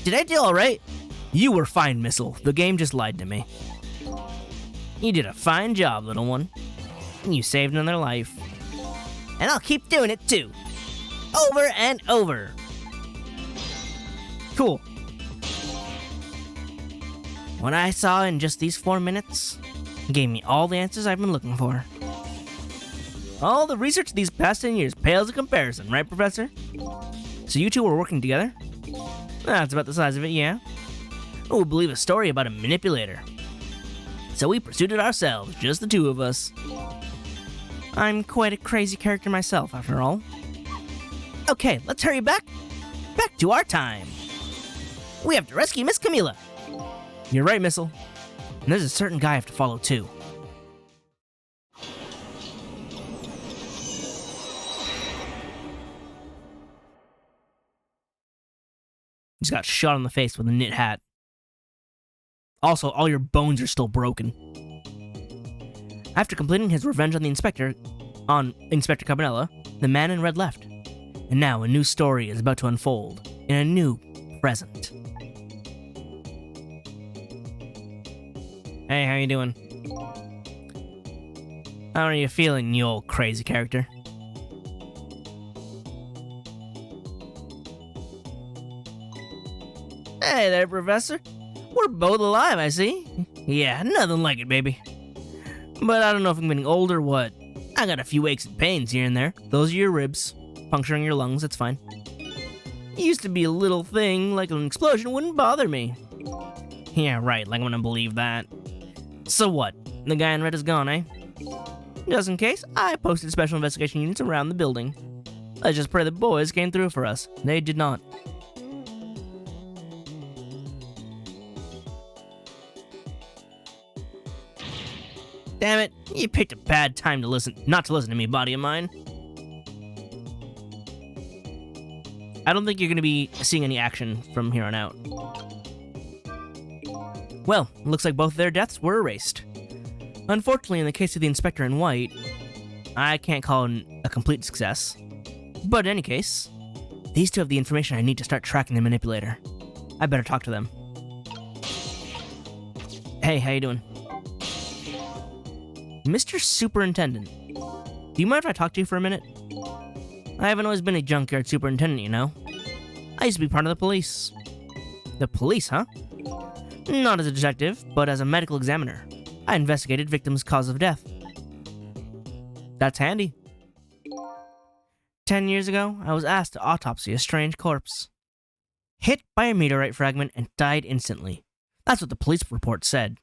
Did I do alright? You were fine, Missile. The game just lied to me. You did a fine job, little one. You saved another life. And I'll keep doing it too. Over and over. Cool. What I saw in just these 4 minutes gave me all the answers I've been looking for. All the research these past 10 years pales in comparison, right, Professor? So you two were working together? That's about the size of it, yeah. Who would believe a story about a manipulator? So we pursued it ourselves, just the two of us. I'm quite a crazy character myself, after all. Okay, let's hurry back to our time. We have to rescue Miss Camila. You're right, Missile. And there's a certain guy I have to follow, too. He's got shot in the face with a knit hat. Also, all your bones are still broken. After completing his revenge on Inspector Cabanella, the man in red left. And now a new story is about to unfold in a new present. Hey, how you doing? How are you feeling, you old crazy character? Hey there, Professor. We're both alive, I see. Yeah, nothing like it, baby. But I don't know if I'm getting old or what. I got a few aches and pains here and there. Those are your ribs. Puncturing your lungs, it's fine. It used to be a little thing, like an explosion wouldn't bother me. Yeah, right, like I'm gonna believe that. So what? The guy in red is gone, eh? Just in case, I posted special investigation units around the building. Let's just pray the boys came through for us. They did not. Damn it, you picked a bad time to not to listen to me, body of mine. I don't think you're going to be seeing any action from here on out. Well, looks like both their deaths were erased. Unfortunately, in the case of the Inspector in white, I can't call it a complete success. But in any case, these two have the information I need to start tracking the manipulator. I better talk to them. Hey, how you doing? Mr. Superintendent, do you mind if I talk to you for a minute? I haven't always been a junkyard superintendent, you know. I used to be part of the police. The police, huh? Not as a detective, but as a medical examiner. I investigated victims' cause of death. That's handy. 10 years ago, I was asked to autopsy a strange corpse. Hit by a meteorite fragment and died instantly. That's what the police report said.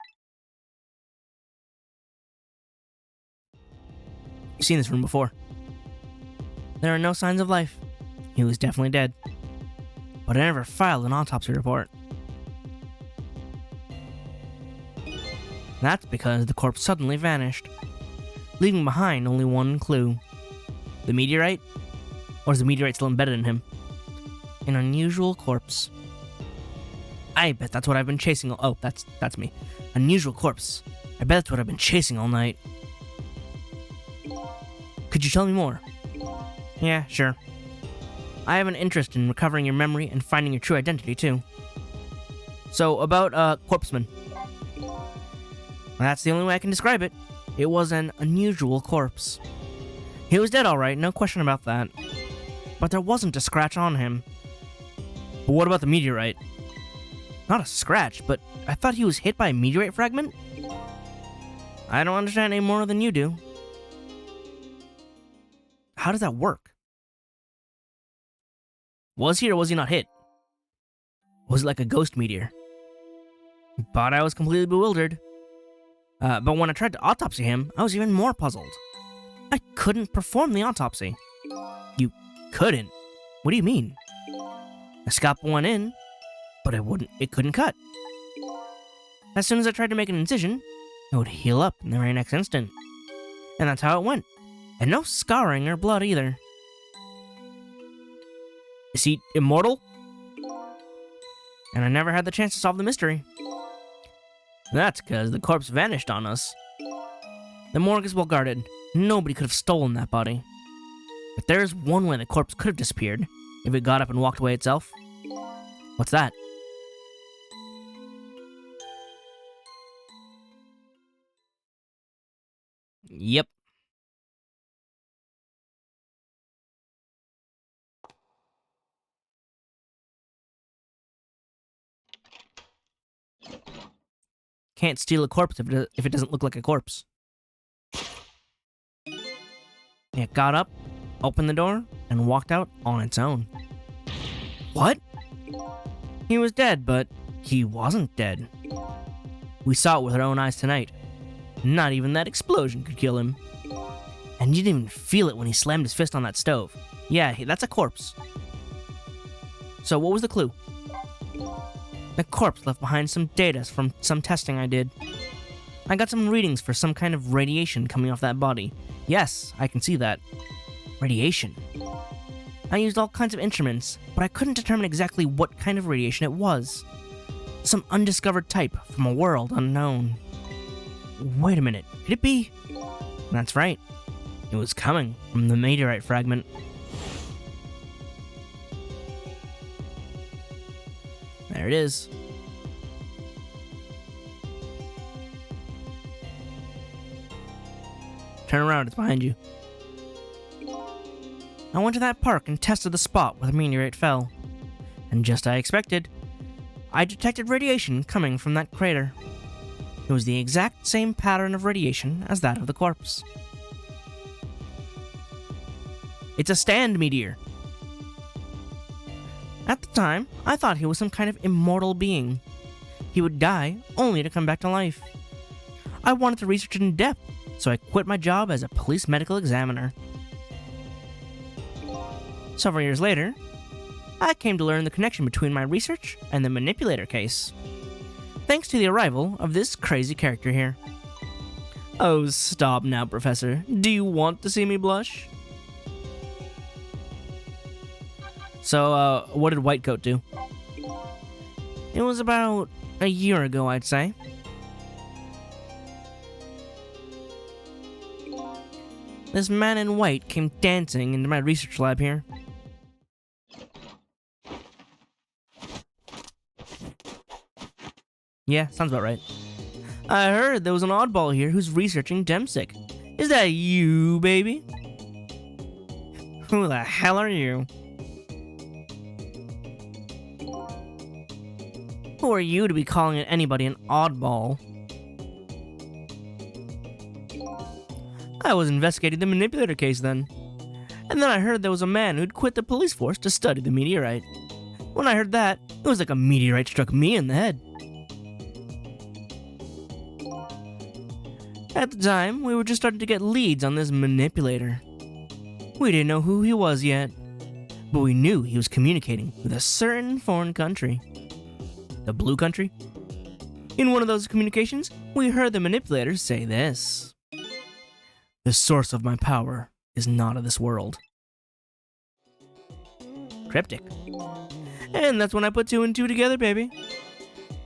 You've seen this room before. There are no signs of life. He was definitely dead. But I never filed an autopsy report. That's because the corpse suddenly vanished, leaving behind only one clue. The meteorite? Or is the meteorite still embedded in him? An unusual corpse. I bet that's what I've been chasing oh, that's me. Unusual corpse. I bet that's what I've been chasing all night. Could you tell me more? Yeah, sure. I have an interest in recovering your memory and finding your true identity, too. So, about, Corpseman. That's the only way I can describe it. It was an unusual corpse. He was dead alright, no question about that. But there wasn't a scratch on him. But what about the meteorite? Not a scratch, but I thought he was hit by a meteorite fragment? I don't understand any more than you do. How does that work? Was he or was he not hit? Was it like a ghost meteor? But I was completely bewildered. But when I tried to autopsy him, I was even more puzzled. I couldn't perform the autopsy. You couldn't? What do you mean? The scalpel went in, but it couldn't cut. As soon as I tried to make an incision, it would heal up in the very next instant. And that's how it went. And no scarring or blood either. Is he immortal? And I never had the chance to solve the mystery. That's because the corpse vanished on us. The morgue is well guarded. Nobody could have stolen that body. But there's one way the corpse could have disappeared, if it got up and walked away itself. What's that? Yep. Can't steal a corpse if it doesn't look like a corpse. It got up, opened the door, and walked out on its own. What? He was dead, but he wasn't dead. We saw it with our own eyes tonight. Not even that explosion could kill him. And you didn't even feel it when he slammed his fist on that stove. Yeah, that's a corpse. So what was the clue? The corpse left behind some data from some testing I did. I got some readings for some kind of radiation coming off that body. Yes, I can see that. Radiation. I used all kinds of instruments, but I couldn't determine exactly what kind of radiation it was. Some undiscovered type from a world unknown. Wait a minute, could it be? That's right. It was coming from the meteorite fragment. There it is. Turn around, it's behind you. I went to that park and tested the spot where the meteorite fell. And just as I expected, I detected radiation coming from that crater. It was the exact same pattern of radiation as that of the corpse. It's a stand meteor. At the time, I thought he was some kind of immortal being. He would die only to come back to life. I wanted to research it in depth, so I quit my job as a police medical examiner. Several years later, I came to learn the connection between my research and the manipulator case, thanks to the arrival of this crazy character here. Oh, stop now, Professor. Do you want to see me blush? So, what did Whitecoat do? It was about a year ago, I'd say. This man in white came dancing into my research lab here. Yeah, sounds about right. I heard there was an oddball here who's researching Demsic. Is that you, baby? Who the hell are you? Who are you to be calling anybody an oddball? I was investigating the manipulator case then. And then I heard there was a man who'd quit the police force to study the meteorite. When I heard that, it was like a meteorite struck me in the head. At the time, we were just starting to get leads on this manipulator. We didn't know who he was yet, but we knew he was communicating with a certain foreign country. The Blue Country? In one of those communications, we heard the manipulator say this. The source of my power is not of this world. Cryptic. And that's when I put two and two together, baby.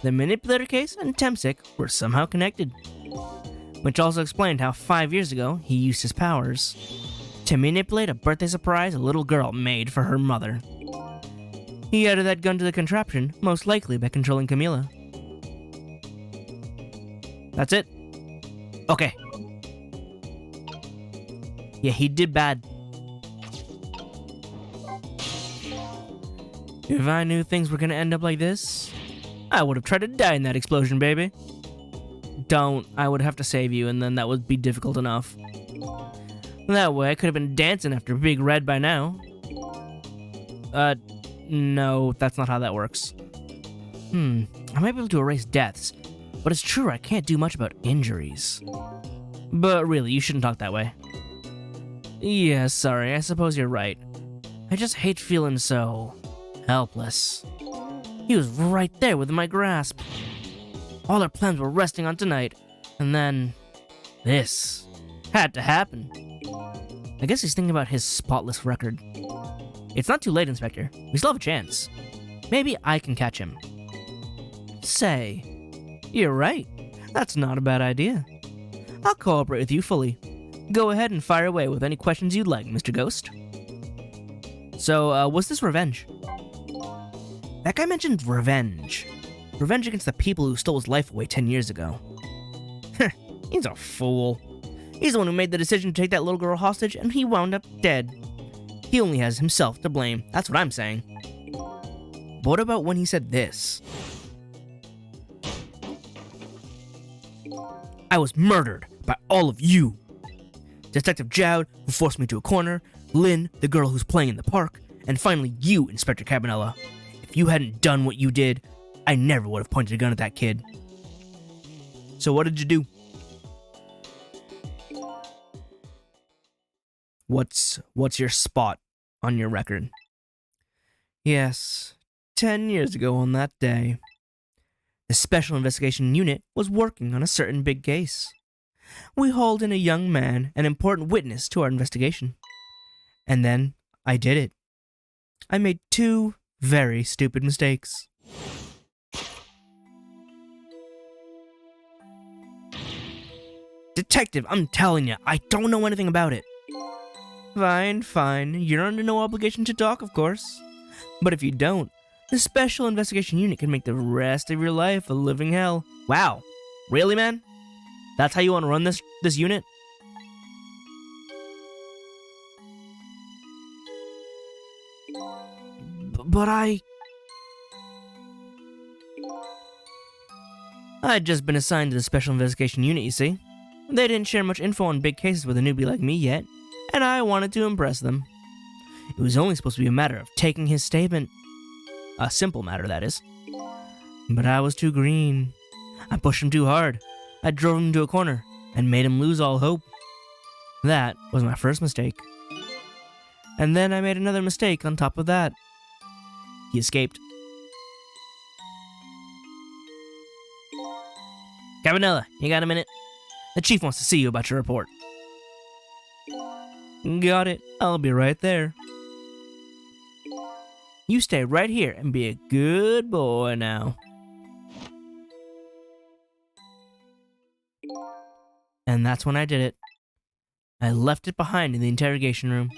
The manipulator case and Temsic were somehow connected. Which also explained how 5 years ago he used his powers to manipulate a birthday surprise a little girl made for her mother. He added that gun to the contraption, most likely by controlling Camila. That's it? Okay. Yeah, he did bad. If I knew things were gonna end up like this, I would have tried to die in that explosion, baby. Don't. I would have to save you, and then that would be difficult enough. That way, I could have been dancing after Big Red by now. No, that's not how that works. I might be able to erase deaths, but it's true I can't do much about injuries. But really, you shouldn't talk that way. Yeah, sorry, I suppose you're right. I just hate feeling so helpless. He was right there within my grasp. All our plans were resting on tonight, and then this had to happen. I guess he's thinking about his spotless record. It's not too late, Inspector. We still have a chance. Maybe I can catch him. Say, you're right. That's not a bad idea. I'll cooperate with you fully. Go ahead and fire away with any questions you'd like, Mr. Ghost. So, was this revenge? That guy mentioned revenge. Revenge against the people who stole his life away 10 years ago. He's a fool. He's the one who made the decision to take that little girl hostage, and he wound up dead. He only has himself to blame. That's what I'm saying. But what about when he said this? I was murdered by all of you. Detective Jowd, who forced me to a corner, Lynn, the girl who's playing in the park, and finally you, Inspector Cabanella. If you hadn't done what you did, I never would have pointed a gun at that kid. So what did you do? What's your spot on your record? Yes, 10 years ago on that day, the Special Investigation Unit was working on a certain big case. We hauled in a young man, an important witness to our investigation. And then I did it. I made 2 very stupid mistakes. Detective, I'm telling you, I don't know anything about it. Fine. You're under no obligation to talk, of course. But if you don't, the Special Investigation Unit can make the rest of your life a living hell. Wow. Really, man? That's how you want to run this unit? But I'd just been assigned to the Special Investigation Unit, you see. They didn't share much info on big cases with a newbie like me yet, and I wanted to impress them. It was only supposed to be a matter of taking his statement. A simple matter, that is. But I was too green. I pushed him too hard. I drove him into a corner and made him lose all hope. That was my first mistake. And then I made another mistake on top of that. He escaped. Cabanella, you got a minute? The chief wants to see you about your report. Got it. I'll be right there. You stay right here and be a good boy now. And that's when I did it. I left it behind in the interrogation room.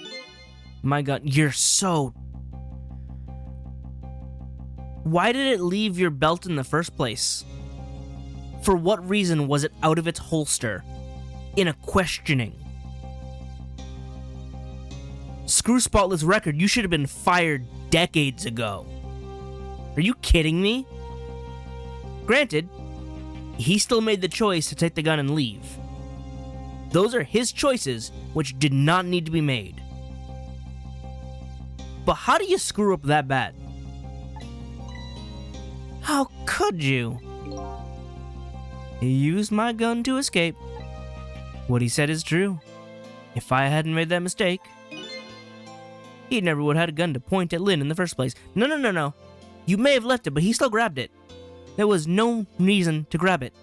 My God, you're so... Why did it leave your belt in the first place? For what reason was it out of its holster? In a questioning. Screw spotless record, you should have been fired decades ago. Are you kidding me? Granted, he still made the choice to take the gun and leave. Those are his choices, which did not need to be made. But how do you screw up that bad? How could you? He used my gun to escape. What he said is true. If I hadn't made that mistake, he never would have had a gun to point at Lynn in the first place. No. You may have left it, but he still grabbed it. There was no reason to grab it.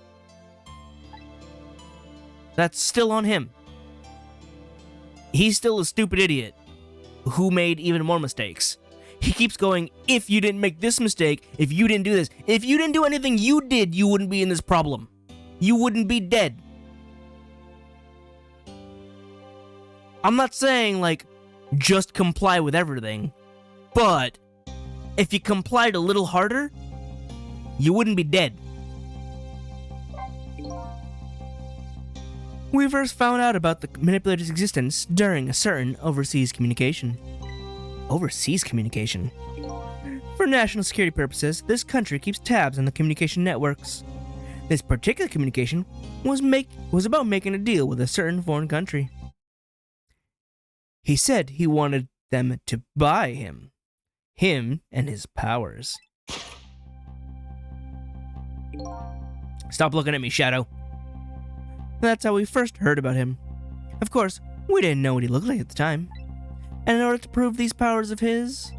That's still on him. He's still a stupid idiot who made even more mistakes. He keeps going, if you didn't make this mistake, if you didn't do this, if you didn't do anything you did, you wouldn't be in this problem. You wouldn't be dead. I'm not saying, just comply with everything. But if you complied a little harder, you wouldn't be dead. We first found out about the manipulator's existence during a certain overseas communication. Overseas communication? For national security purposes, this country keeps tabs on the communication networks. This particular communication was about making a deal with a certain foreign country. He said he wanted them to buy him and his powers. Stop looking at me, Shadow. That's how we first heard about him. Of course, we didn't know what he looked like at the time. And in order to prove these powers of his,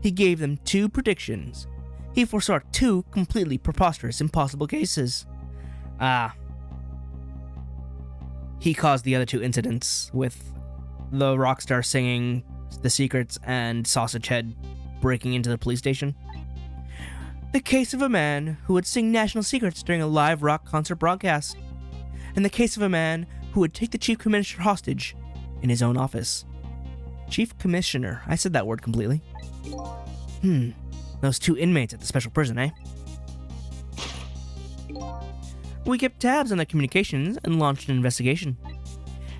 he gave them 2 predictions. He foresaw 2 completely preposterous, impossible cases. He caused the other 2 incidents with the rock star singing the secrets and Sausage Head breaking into the police station. The case of a man who would sing national secrets during a live rock concert broadcast. And the case of a man who would take the chief commissioner hostage in his own office. Chief commissioner. I said that word completely. Those 2 inmates at the special prison, eh? We kept tabs on their communications and launched an investigation.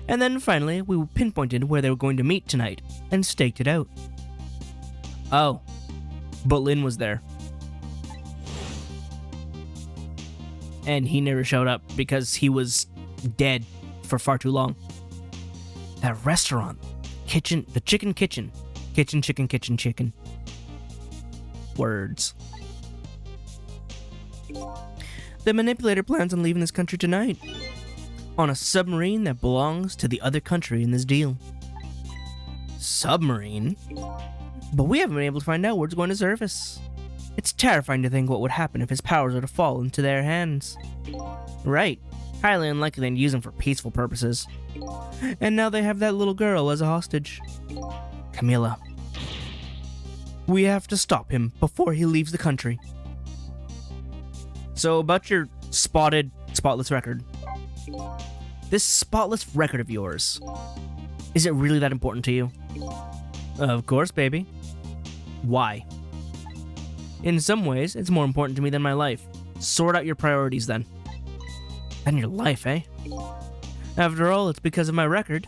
And then finally, we pinpointed where they were going to meet tonight and staked it out. Oh, but Lynn was there. And he never showed up because he was dead for far too long. That restaurant, the chicken kitchen. Chicken. Words. The manipulator plans on leaving this country tonight. On a submarine that belongs to the other country in this deal. Submarine? But we haven't been able to find out where it's going to surface. It's terrifying to think what would happen if his powers were to fall into their hands. Right. Highly unlikely they'd use them for peaceful purposes. And now they have that little girl as a hostage. Camila. We have to stop him before he leaves the country. So about your spotless record. This spotless record of yours. Is it really that important to you? Of course, baby. Why? In some ways, it's more important to me than my life. Sort out your priorities then. And your life, eh? After all, it's because of my record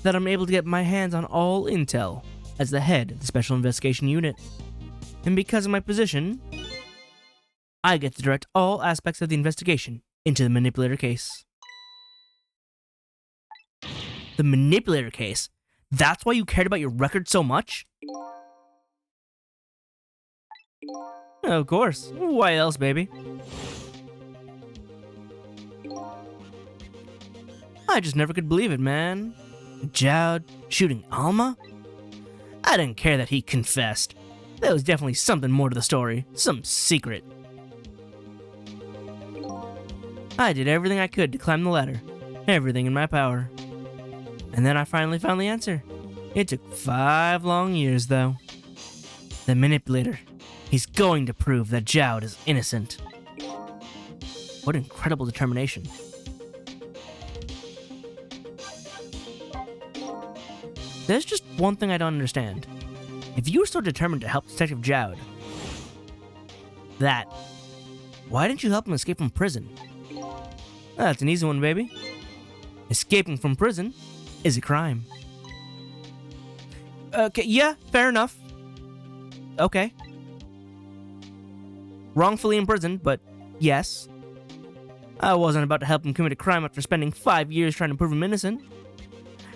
that I'm able to get my hands on all intel as the head of the Special Investigation Unit. And because of my position, I get to direct all aspects of the investigation into the manipulator case. The manipulator case? That's why you cared about your record so much? Of course. Why else, baby? I just never could believe it, man. Jowd shooting Alma? I didn't care that he confessed. There was definitely something more to the story. Some secret. I did everything I could to climb the ladder. Everything in my power. And then I finally found the answer. It took 5 long years, though. The manipulator. He's going to prove that Jowd is innocent. What incredible determination. There's just one thing I don't understand. If you were so determined to help Detective Jowd, why didn't you help him escape from prison? That's an easy one, baby. Escaping from prison is a crime. Okay, yeah, fair enough. Okay. Wrongfully imprisoned, but yes. I wasn't about to help him commit a crime after spending 5 years trying to prove him innocent.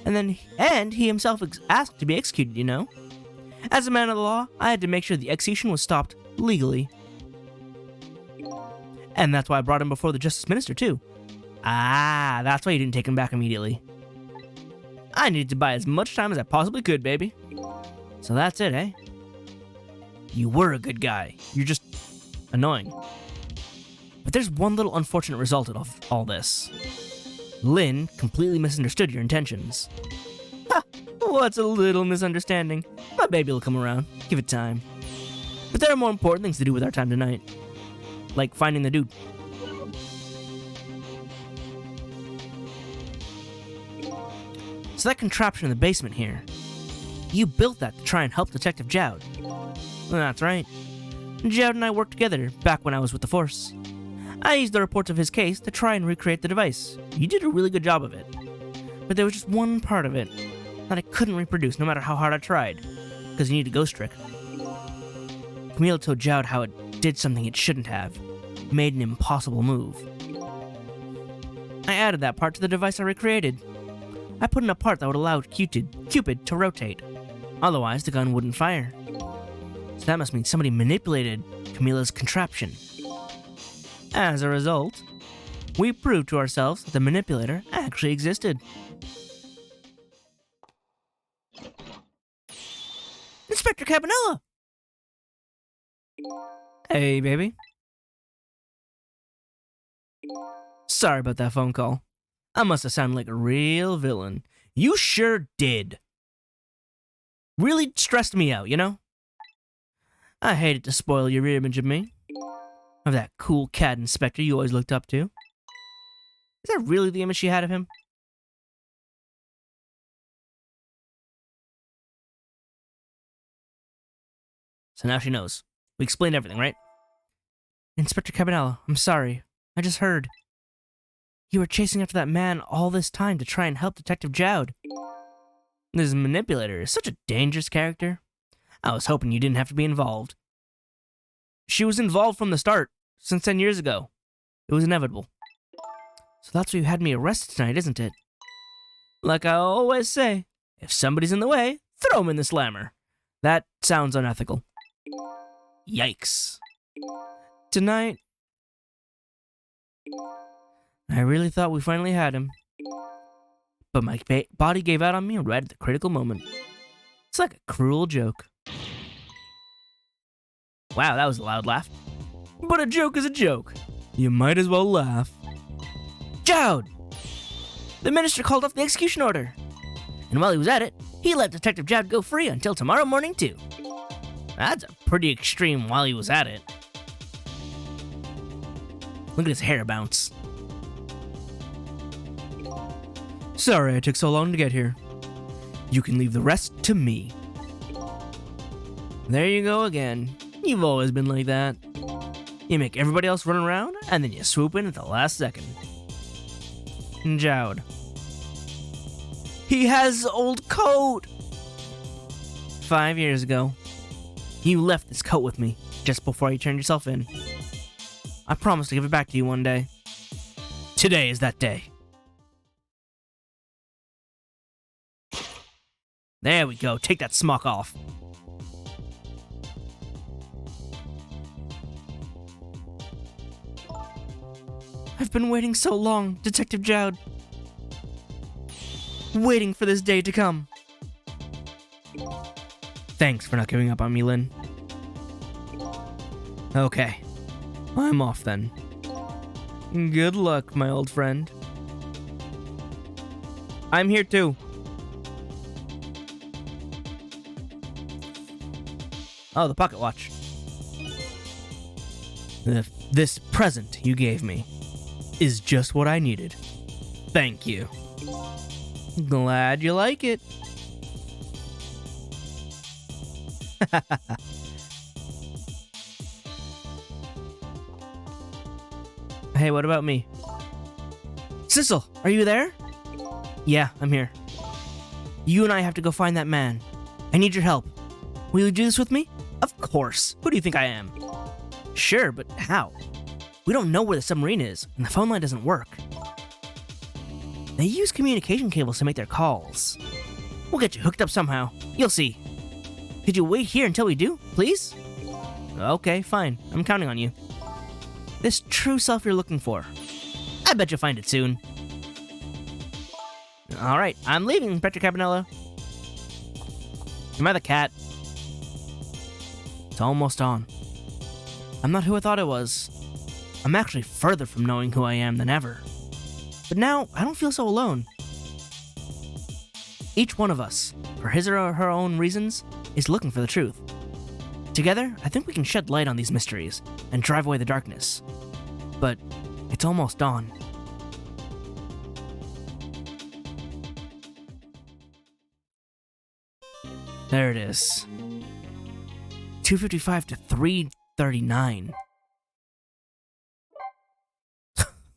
And he himself asked to be executed, you know? As a man of the law, I had to make sure the execution was stopped legally. And that's why I brought him before the Justice Minister, too. Ah, that's why you didn't take him back immediately. I needed to buy as much time as I possibly could, baby. So that's it, eh? You were a good guy. You're just annoying. But there's one little unfortunate result of all this. Lynn completely misunderstood your intentions. Ha! What's a little misunderstanding? My baby will come around. Give it time. But there are more important things to do with our time tonight. Like finding the dude. So that contraption in the basement here, you built that to try and help Detective Jowd. That's right. Jowd and I worked together back when I was with the Force. I used the reports of his case to try and recreate the device. You did a really good job of it. But there was just one part of it that I couldn't reproduce no matter how hard I tried, because you need a ghost trick. Camila told Jowd how it did something it shouldn't have, made an impossible move. I added that part to the device I recreated. I put in a part that would allow Cupid to rotate. Otherwise, the gun wouldn't fire. So that must mean somebody manipulated Camila's contraption. As a result, we proved to ourselves that the manipulator actually existed. Inspector Cabanela! Hey, baby. Sorry about that phone call. I must have sounded like a real villain. You sure did. Really stressed me out, you know? I hated to spoil your image of me. Of that cool cat inspector you always looked up to. Is that really the image she had of him? So now she knows. We explained everything, right? Inspector Cabanela, I'm sorry. I just heard. You were chasing after that man all this time to try and help Detective Jowd. This manipulator is such a dangerous character. I was hoping you didn't have to be involved. She was involved from the start, since 10 years ago. It was inevitable. So that's why you had me arrested tonight, isn't it? Like I always say, if somebody's in the way, throw him in the slammer. That sounds unethical. Yikes. Tonight, I really thought we finally had him. But my body gave out on me right at the critical moment. It's like a cruel joke. Wow, that was a loud laugh. But a joke is a joke. You might as well laugh. Jowd! The minister called off the execution order. And while he was at it, he let Detective Jowd go free until tomorrow morning too. That's a pretty extreme while he was at it. Look at his hair bounce. Sorry I took so long to get here. You can leave the rest to me. There you go again. You've always been like that. You make everybody else run around, and then you swoop in at the last second. Jowd. He has old coat! 5 years ago, you left this coat with me, just before you turned yourself in. I promised to give it back to you one day. Today is that day. There we go, take that smock off. I've been waiting so long, Detective Jowd. Waiting for this day to come. Thanks for not giving up on me, Lynn. Okay, I'm off then. Good luck, my old friend. I'm here too. Oh, the pocket watch. This present you gave me is just what I needed. Thank you. Glad you like it. Hey, what about me? Sissel, are you there? Yeah, I'm here. You and I have to go find that man. I need your help. Will you do this with me? Of course. Who do you think I am? Sure, but how? We don't know where the submarine is, and the phone line doesn't work. They use communication cables to make their calls. We'll get you hooked up somehow. You'll see. Could you wait here until we do, please? Okay, fine. I'm counting on you. This true self you're looking for. I bet you'll find it soon. Alright, I'm leaving, Inspector Cabanela. Am I the cat? It's almost on. I'm not who I thought I was. I'm actually further from knowing who I am than ever. But now, I don't feel so alone. Each one of us, for his or her own reasons, is looking for the truth. Together, I think we can shed light on these mysteries and drive away the darkness. But it's almost dawn. There it is. 2:55 to 3:39.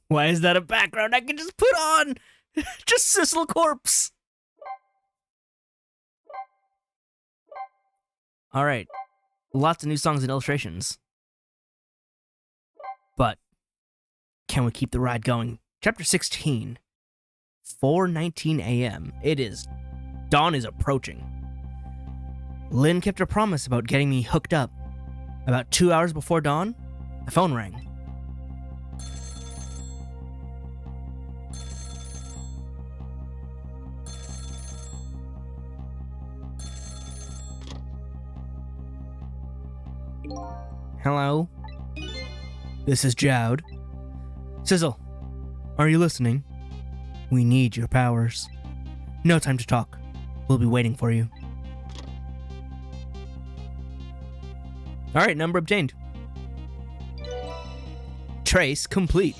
Why is that a background I can just put on? Just Sissel corpse. Alright. Lots of new songs and illustrations. But can we keep the ride going? Chapter 16. 4:19 a.m. It is. Dawn is approaching. Lynn kept her promise about getting me hooked up. About 2 hours before dawn, the phone rang. Hello? This is Jowd. Sizzle, are you listening? We need your powers. No time to talk. We'll be waiting for you. Alright, number obtained. Trace complete.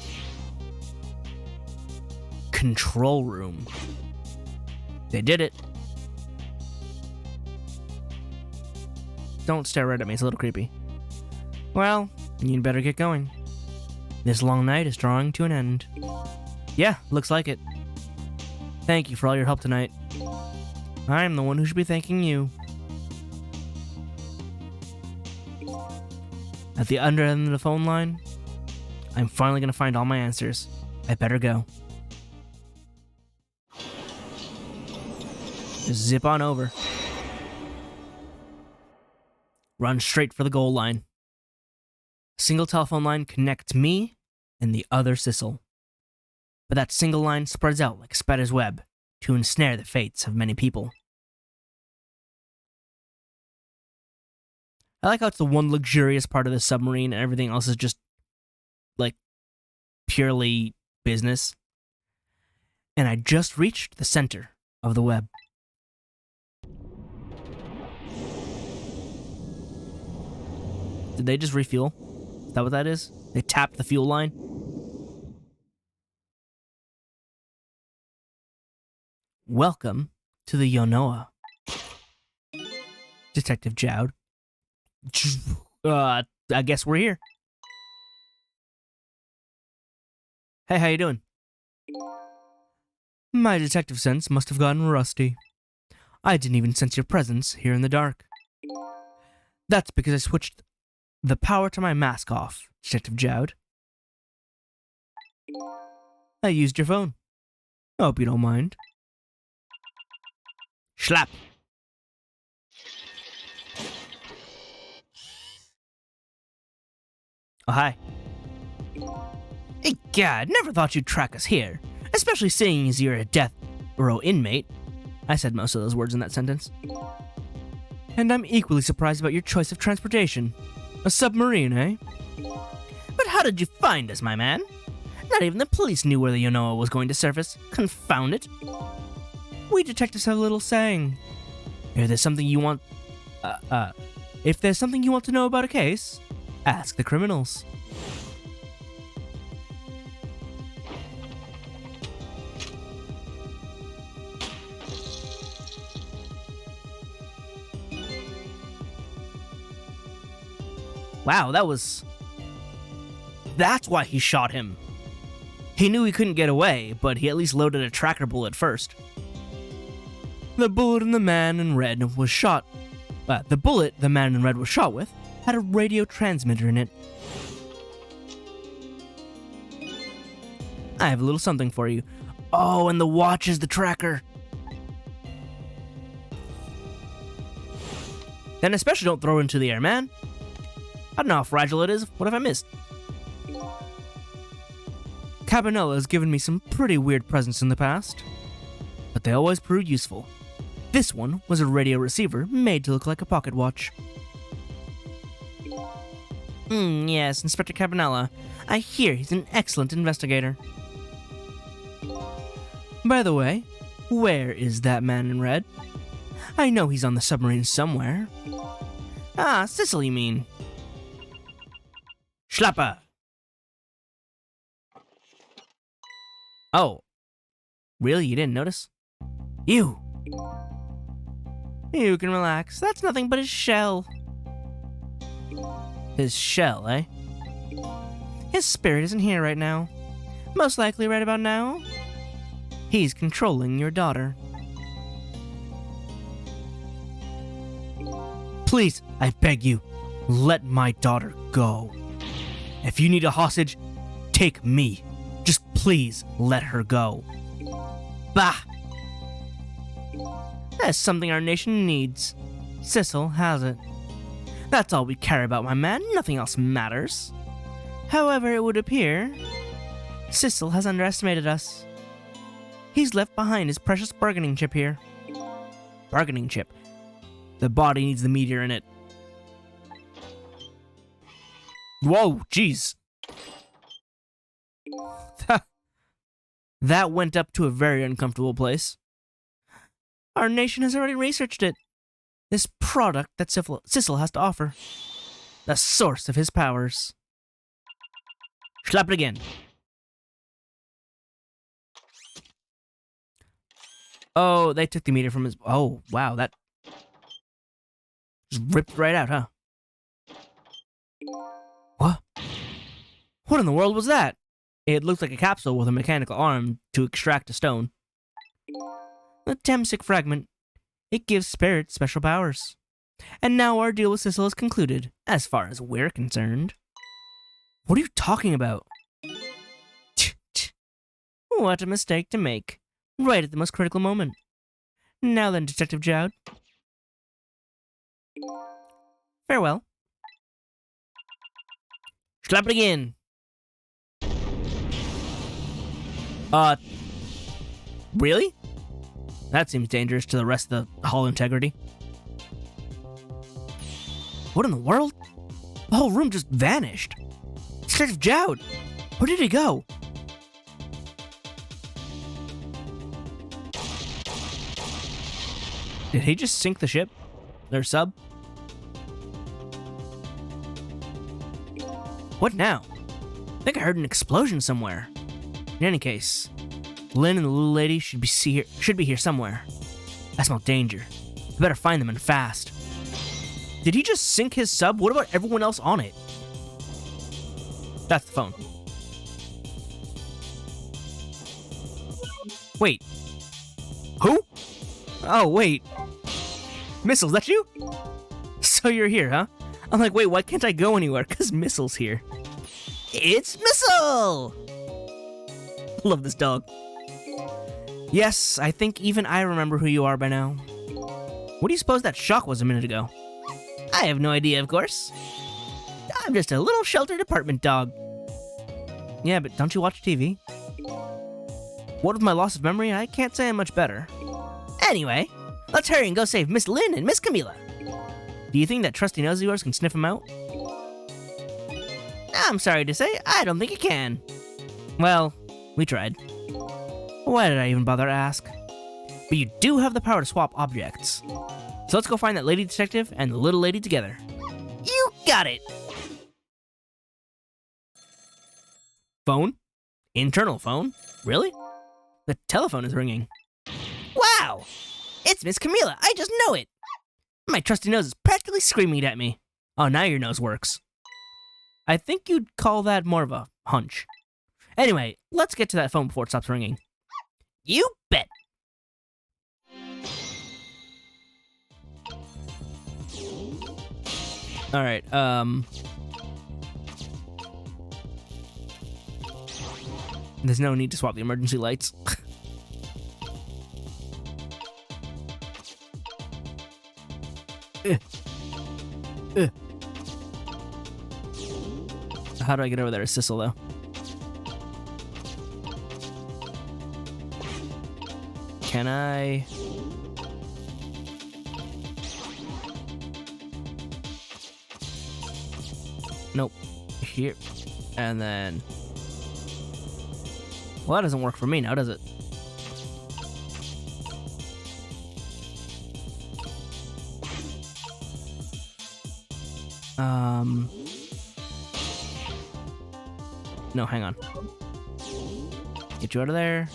Control room. They did it. Don't stare right at me, it's a little creepy. Well, you'd better get going. This long night is drawing to an end. Yeah, looks like it. Thank you for all your help tonight. I'm the one who should be thanking you. At the other end of the phone line, I'm finally gonna find all my answers. I better go. Just zip on over. Run straight for the goal line. A single telephone line connects me and the other Sissel. But that single line spreads out like a spider's web to ensnare the fates of many people. I like how it's the one luxurious part of the submarine and everything else is just, like, purely business. And I just reached the center of the web. Did they just refuel? Is that what that is? They tapped the fuel line? Welcome to the Yonoa. Detective Jowd. I guess we're here. Hey, how you doing? My detective sense must have gotten rusty. I didn't even sense your presence here in the dark. That's because I switched the power to my mask off, Detective Jowd. I used your phone. I hope you don't mind. Schlap! Oh, hi. Hey, God, never thought you'd track us here, especially seeing as you're a death row inmate. I said most of those words in that sentence. And I'm equally surprised about your choice of transportation. A submarine, eh? But how did you find us, my man? Not even the police knew where the Yonoa was going to surface. Confound it. We detectives have a little saying. If there's something you want... if there's something you want to know about a case, ask the criminals. Wow, that's why he shot him. He knew he couldn't get away, but he at least loaded a tracker bullet first. The bullet the man in red was shot with had a radio transmitter in it. I have a little something for you. Oh, and the watch is the tracker. Then especially don't throw it into the air, man. I don't know how fragile it is. What have I missed? Cabanella has given me some pretty weird presents in the past, but they always proved useful. This one was a radio receiver made to look like a pocket watch. Yes, Inspector Cabanella. I hear he's an excellent investigator. By the way, where is that man in red? I know he's on the submarine somewhere. Ah, Sissel, you mean? Schlapper! Oh. Really? You didn't notice? You can relax. That's nothing but his shell. His shell, eh? His spirit isn't here right now. Most likely right about now, he's controlling your daughter. Please, I beg you, let my daughter go. If you need a hostage, take me. Just please let her go. Bah! That's something our nation needs. Sissel has it. That's all we care about, my man. Nothing else matters. However, it would appear Sissel has underestimated us. He's left behind his precious bargaining chip here. Bargaining chip? The body needs the meteor in it. Whoa, jeez. That went up to a very uncomfortable place. Our nation has already researched it. This product that Sissel has to offer. The source of his powers. Slap it again. Oh, they took the meter from his... Oh, wow, that... just ripped right out, huh? What? What in the world was that? It looked like a capsule with a mechanical arm to extract a stone. The Temsic fragment. It gives spirits special powers. And now our deal with Sissel is concluded, as far as we're concerned. What are you talking about? What a mistake to make. Right at the most critical moment. Now then, Detective Jowd. Farewell. Slap it again. Really? That seems dangerous to the rest of the Hall integrity. What in the world? The whole room just vanished. Detective Jowd! Where did he go? Did he just sink the ship? Their sub? What now? I think I heard an explosion somewhere. In any case, Lynn and the little lady should be here somewhere. I smell danger. I better find them and fast. Did he just sink his sub? What about everyone else on it? That's the phone. Wait. Who? Oh, wait. Missiles, that you? So you're here, huh? I'm like, wait, why can't I go anywhere? Because Missile's here. It's Missile! Love this dog. Yes, I think even I remember who you are by now. What do you suppose that shock was a minute ago? I have no idea, of course. I'm just a little sheltered apartment dog. Yeah, but don't you watch TV? What with my loss of memory, I can't say I'm much better. Anyway, let's hurry and go save Miss Lynn and Miss Camila. Do you think that trusty nose of yours can sniff him out? I'm sorry to say, I don't think it can. Well, we tried. Why did I even bother to ask? But you do have the power to swap objects. So let's go find that lady detective and the little lady together. You got it! Phone? Internal phone? Really? The telephone is ringing. Wow! It's Miss Camila, I just know it! My trusty nose is practically screaming at me. Oh, now your nose works. I think you'd call that more of a hunch. Anyway, let's get to that phone before it stops ringing. You bet! Alright, there's no need to swap the emergency lights. How do I get over there to Sissel, though? Can I... Nope. Here. And then... Well, that doesn't work for me now, does it? No, hang on. Get you out of there.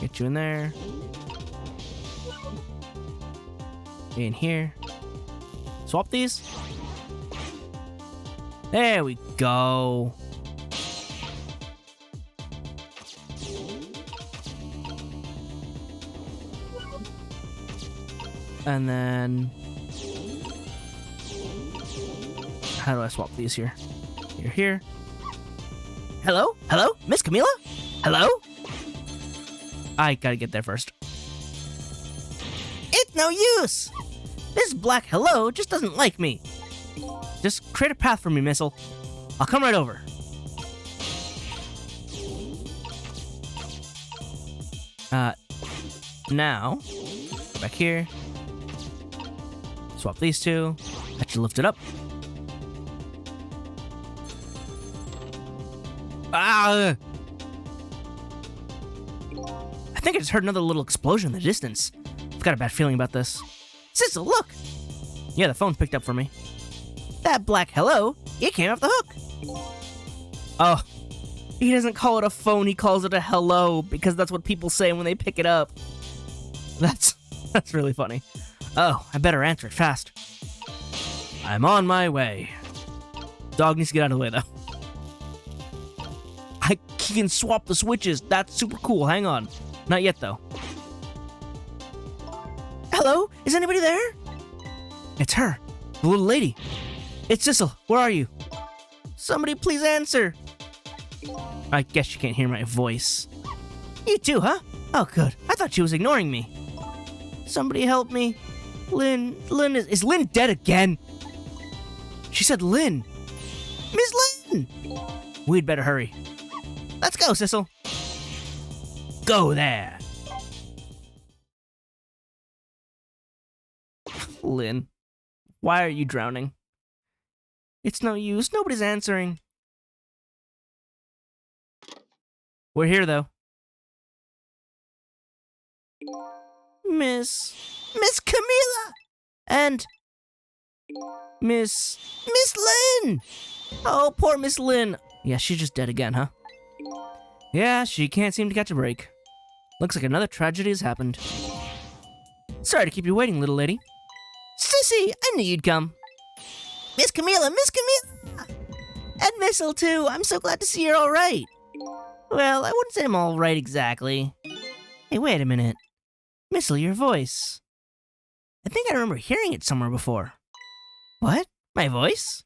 Get you in there. In here. Swap these. There we go. And then... How do I swap these here? You're here. Hello? Hello? Miss Camila? Hello? I gotta get there first. It's no use! This black hello just doesn't like me. Just create a path for me, Missile. I'll come right over. Now, back here. Swap these two. That should lift it up. I think I just heard another little explosion in the distance. I've got a bad feeling about this. Sissel, look! Yeah, the phone picked up for me. That black hello, it came off the hook. Oh, he doesn't call it a phone, he calls it a hello, because that's what people say when they pick it up. That's really funny. Oh, I better answer it fast. I'm on my way. Dog needs to get out of the way, though. He can swap the switches. That's super cool. Hang on. Not yet, though. Hello? Is anybody there? It's her. The little lady. It's Sissel. Where are you? Somebody please answer. I guess she can't hear my voice. You too, huh? Oh, good. I thought she was ignoring me. Somebody help me. Lynn is Lynn dead again? She said Lynn. Miss Lynn! We'd better hurry. Let's go, Sissel. Go there. Lynn, why are you drowning? It's no use. Nobody's answering. We're here, though. Miss Camila! And Miss Lynn! Oh, poor Miss Lynn. Yeah, she's just dead again, huh? Yeah, she can't seem to catch a break. Looks like another tragedy has happened. Sorry to keep you waiting, little lady. Sissy, I knew you'd come. Miss Camila! And Missile, too. I'm so glad to see you're all right. Well, I wouldn't say I'm all right exactly. Hey, wait a minute. Missile, your voice. I think I remember hearing it somewhere before. What? My voice?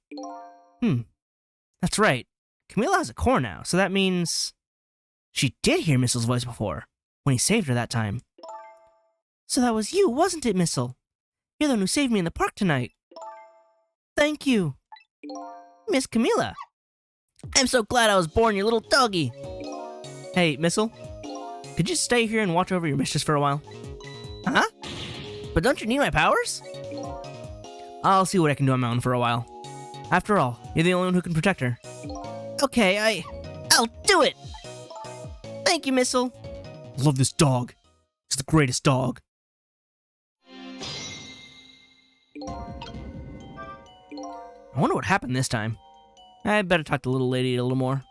That's right. Camila has a core now, so that means she did hear Missile's voice before, when he saved her that time. So that was you, wasn't it, Missile? You're the one who saved me in the park tonight. Thank you. Miss Camila. I'm so glad I was born your little doggy. Hey, Missile. Could you stay here and watch over your mistress for a while? Huh? But don't you need my powers? I'll see what I can do on my own for a while. After all, you're the only one who can protect her. Okay, I'll do it! Thank you, Missile. I love this dog. It's the greatest dog. I wonder what happened this time. I'd better talk to the little lady a little more.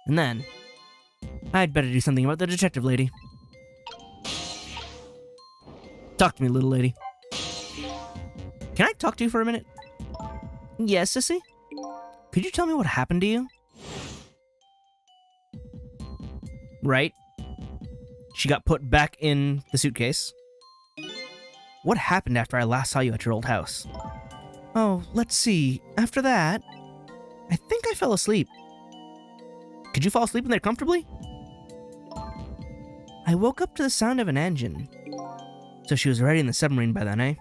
And then, I'd better do something about the detective lady. Talk to me, little lady. Can I talk to you for a minute? Yes, Sissy? Could you tell me what happened to you? Right. She got put back in the suitcase. What happened after I last saw you at your old house? Oh, let's see. After that, I think I fell asleep. Could you fall asleep in there comfortably? I woke up to the sound of an engine. So she was already in the submarine by then, eh?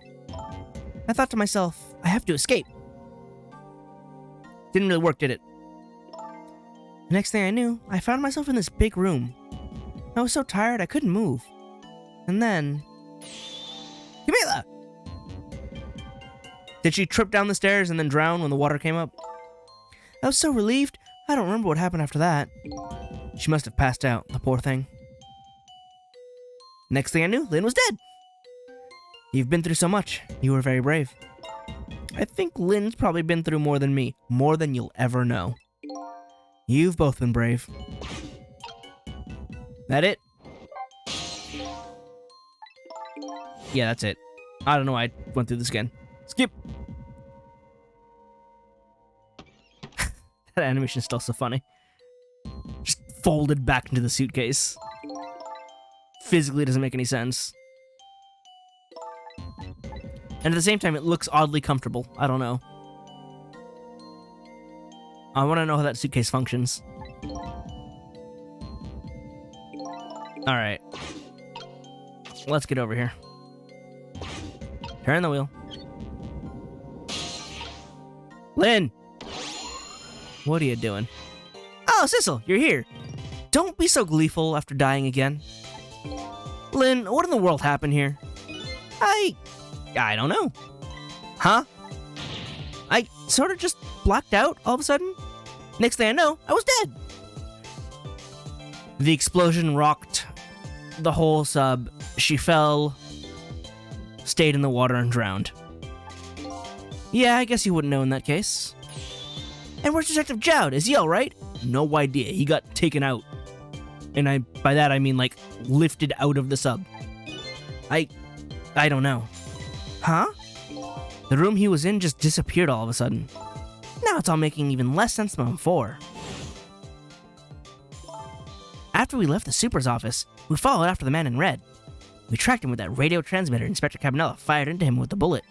I thought to myself, I have to escape. Didn't really work, did it? The next thing I knew, I found myself in this big room. I was so tired I couldn't move. And then... Camila! Did she trip down the stairs and then drown when the water came up? I was so relieved, I don't remember what happened after that. She must have passed out, the poor thing. Next thing I knew, Lynn was dead. You've been through so much. You were very brave. I think Lynn's probably been through more than me. More than you'll ever know. You've both been brave. That it? Yeah, that's it. I don't know why I went through this again. Skip! That animation is still so funny. Just folded back into the suitcase. Physically doesn't make any sense. And at the same time, it looks oddly comfortable. I don't know. I want to know how that suitcase functions. Alright. Let's get over here. Turn the wheel. Lynn! What are you doing? Oh, Sissel, you're here. Don't be so gleeful after dying again. Lynn, what in the world happened here? I don't know. Huh? I sort of just blacked out all of a sudden. Next thing I know, I was dead. The explosion rocked the whole sub. She fell, stayed in the water, and drowned. Yeah, I guess you wouldn't know in that case. And where's Detective Jowd? Is he alright? No idea. He got taken out. And by that I mean, like, lifted out of the sub. I don't know. Huh? The room he was in just disappeared all of a sudden. Now it's all making even less sense than before. After we left the super's office, we followed after the man in red. We tracked him with that radio transmitter Inspector Cabanela fired into him with the bullet.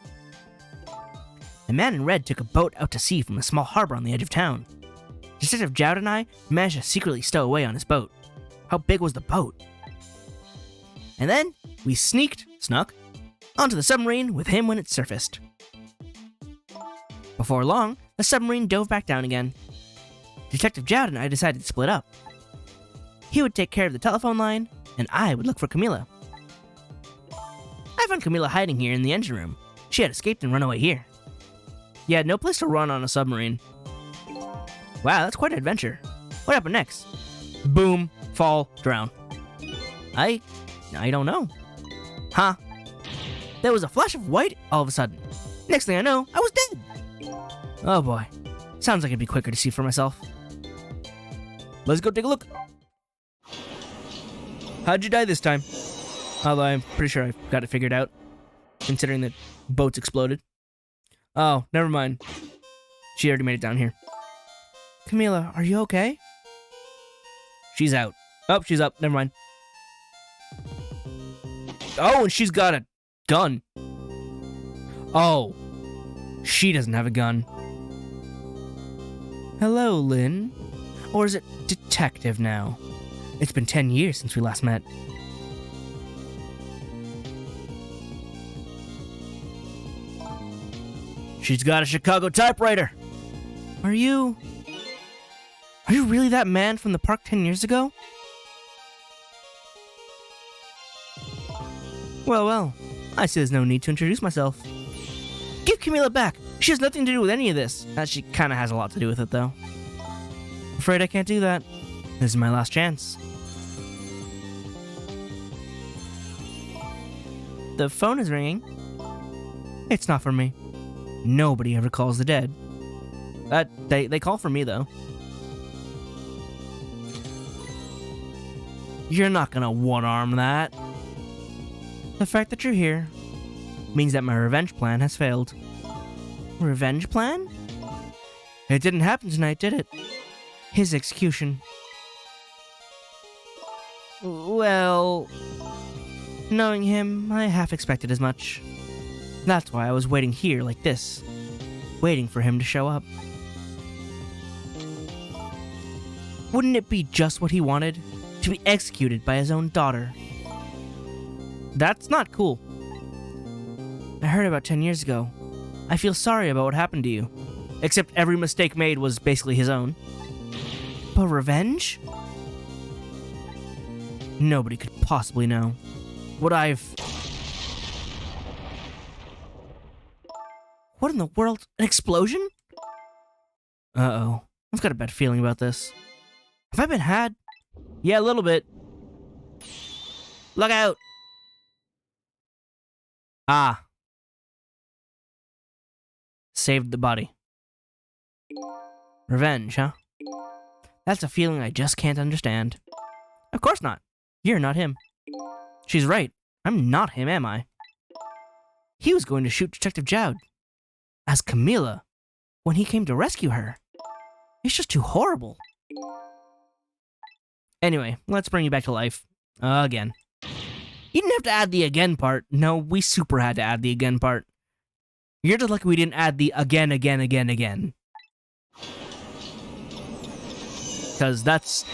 The man in red took a boat out to sea from a small harbor on the edge of town. Detective Jowd and I managed to secretly stow away on his boat. How big was the boat? And then we snuck, onto the submarine with him when it surfaced. Before long, the submarine dove back down again. Detective Jowd and I decided to split up. He would take care of the telephone line, and I would look for Camila. I found Camila hiding here in the engine room. She had escaped and run away here. You had no place to run on a submarine. Wow, that's quite an adventure. What happened next? Boom, fall, drown. I don't know. Huh? There was a flash of white all of a sudden. Next thing I know, I was dead. Oh boy. Sounds like it'd be quicker to see for myself. Let's go take a look. How'd you die this time? Although I'm pretty sure I've got it figured out, considering that boats exploded. Oh, never mind. She already made it down here. Camila, are you okay? She's out. Oh, she's up. Never mind. Oh, and she's got a gun. Oh, she doesn't have a gun. Hello, Lynn. Or is it detective now? It's been 10 years since we last met. She's got a Chicago typewriter. Are you really that man from the park 10 years ago? Well, I see there's no need to introduce myself. Give Camila back. She has nothing to do with any of this. She kind of has a lot to do with it, though. Afraid I can't do that. This is my last chance. The phone is ringing. It's not for me. Nobody ever calls the dead. They call for me, though. You're not gonna one-arm that. The fact that you're here means that my revenge plan has failed. Revenge plan? It didn't happen tonight, did it? His execution. Well, knowing him, I half expected as much. That's why I was waiting here like this, waiting for him to show up. Wouldn't it be just what he wanted? To be executed by his own daughter. That's not cool. I heard about 10 years ago. I feel sorry about what happened to you. Except every mistake made was basically his own. But revenge? Nobody could possibly know. What in the world? An explosion? Uh-oh. I've got a bad feeling about this. Have I been had? Yeah, a little bit. Look out! Ah. Saved the body. Revenge, huh? That's a feeling I just can't understand. Of course not. You're not him. She's right. I'm not him, am I? He was going to shoot Detective Jowd. As Camila, when he came to rescue her. It's just too horrible. Anyway, let's bring you back to life. Again. You didn't have to add the again part. No, we super had to add the again part. You're just lucky we didn't add the again. Because that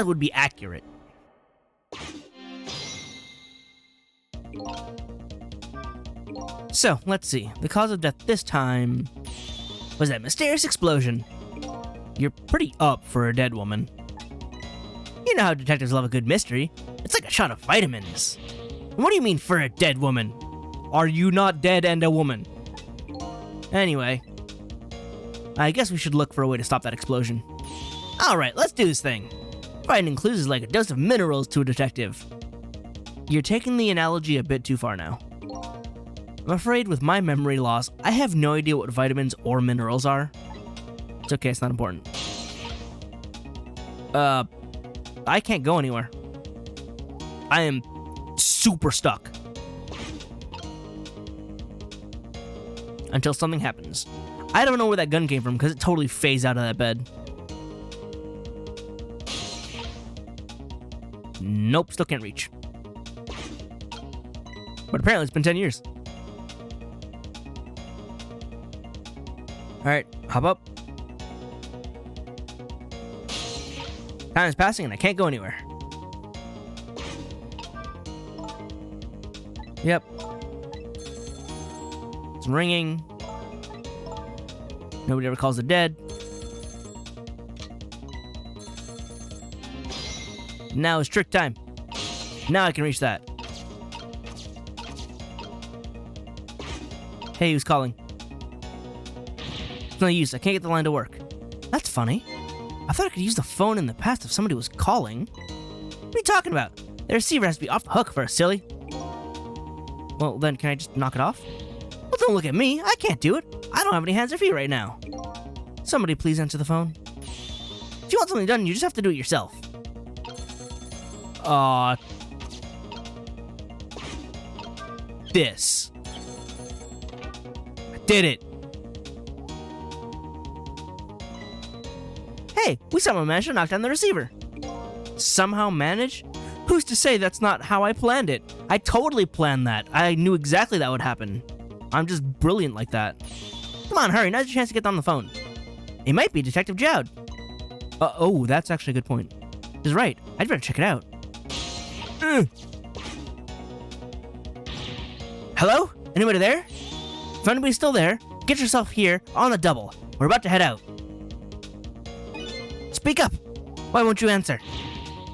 would be accurate. So, let's see. The cause of death this time was that mysterious explosion. You're pretty up for a dead woman. You know how detectives love a good mystery. It's like a shot of vitamins. What do you mean for a dead woman? Are you not dead and a woman? Anyway, I guess we should look for a way to stop that explosion. Alright, let's do this thing. Finding clues is like a dose of minerals to a detective. You're taking the analogy a bit too far now. I'm afraid with my memory loss, I have no idea what vitamins or minerals are. It's okay, it's not important. I can't go anywhere. I am super stuck. Until something happens. I don't know where that gun came from because it totally phased out of that bed. Nope, still can't reach. But apparently it's been 10 years. Alright, hop up. Time is passing and I can't go anywhere. Yep. It's ringing. Nobody ever calls the dead. Now is trick time. Now I can reach that. Hey, who's calling? It's no use. I can't get the line to work. That's funny. I thought I could use the phone in the past if somebody was calling. What are you talking about? The receiver has to be off the hook for us, silly. Well, then can I just knock it off? Well, don't look at me. I can't do it. I don't have any hands or feet right now. Somebody please answer the phone. If you want something done, you just have to do it yourself. This. I did it. Hey, we somehow managed to knock down the receiver. Somehow managed? Who's to say that's not how I planned it? I totally planned that. I knew exactly that would happen. I'm just brilliant like that. Come on, hurry. Now's your chance to get on the phone. It might be Detective Jowd. Oh, that's actually a good point. He's right. I'd better check it out. Hello? Anybody there? If anybody's still there, get yourself here on the double. We're about to head out. Speak up! Why won't you answer?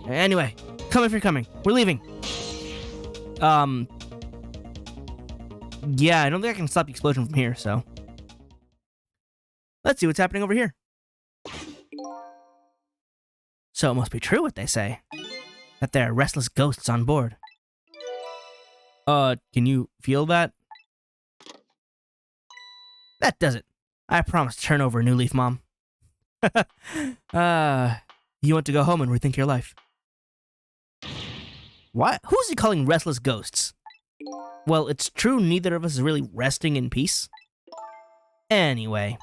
Anyway, come if you're coming. We're leaving. Yeah, I don't think I can stop the explosion from here, so. Let's see what's happening over here. So it must be true what they say. That there are restless ghosts on board. Can you feel that? That does it. I promise to turn over a new leaf, Mom. You want to go home and rethink your life. What? Who's he calling restless ghosts? Well, it's true neither of us is really resting in peace. Anyway,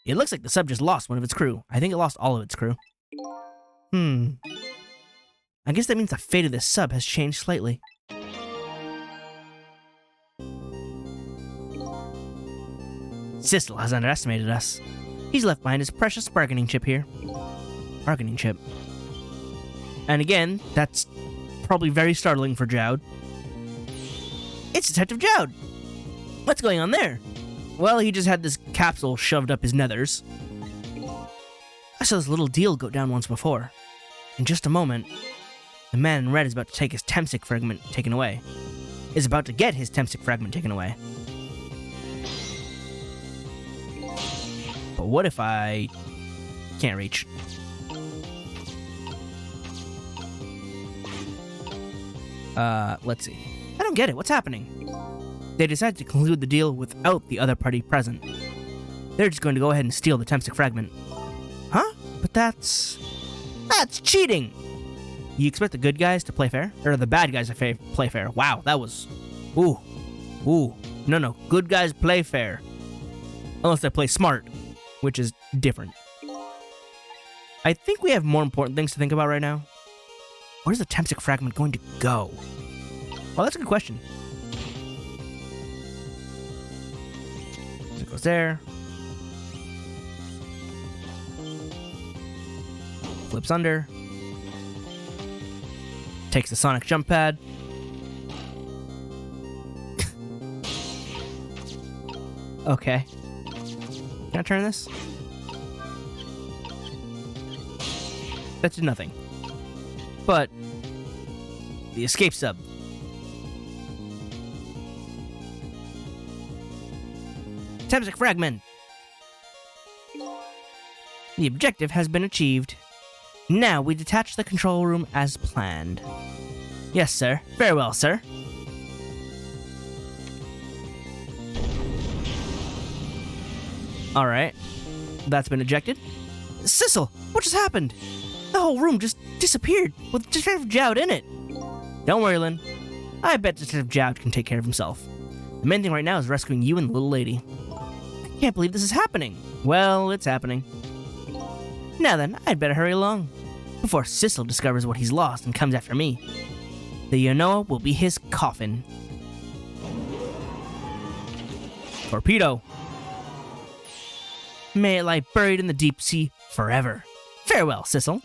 it looks like the sub just lost one of its crew. I think it lost all of its crew. I guess that means the fate of this sub has changed slightly. Sistel has underestimated us. He's left behind his precious bargaining chip here. Bargaining chip. And again, that's probably very startling for Jowd. It's Detective Jowd! What's going on there? Well, he just had this capsule shoved up his nethers. I saw this little deal go down once before. In just a moment, the man in red is about to take his Temsic fragment taken away. Is about to get his Temsic fragment taken away. But what if I can't reach? Let's see. I don't get it. What's happening? They decided to conclude the deal without the other party present. They're just going to go ahead and steal the Temsic fragment. Huh? But that's cheating! You expect the good guys to play fair? Or the bad guys to play fair? Wow, that was... Ooh. No. Good guys play fair. Unless they play smart, which is different. I think we have more important things to think about right now. Where's the Temsic fragment going to go? Well, that's a good question. It goes there. Flips under. Takes the sonic jump pad. Okay. Can I turn this? That did nothing. But the escape sub. Temsic fragment. The objective has been achieved. Now we detach the control room as planned. Yes, sir. Very well, sir. Alright. That's been ejected. Sissel, what just happened? The whole room just disappeared with Detective Jowd in it. Don't worry, Lynn. I bet Detective Jowd can take care of himself. The main thing right now is rescuing you and the little lady. I can't believe this is happening. Well, it's happening. Now then, I'd better hurry along before Sissel discovers what he's lost and comes after me. The Yanoa will be his coffin. Torpedo. May it lie buried in the deep sea forever. Farewell, Sissel.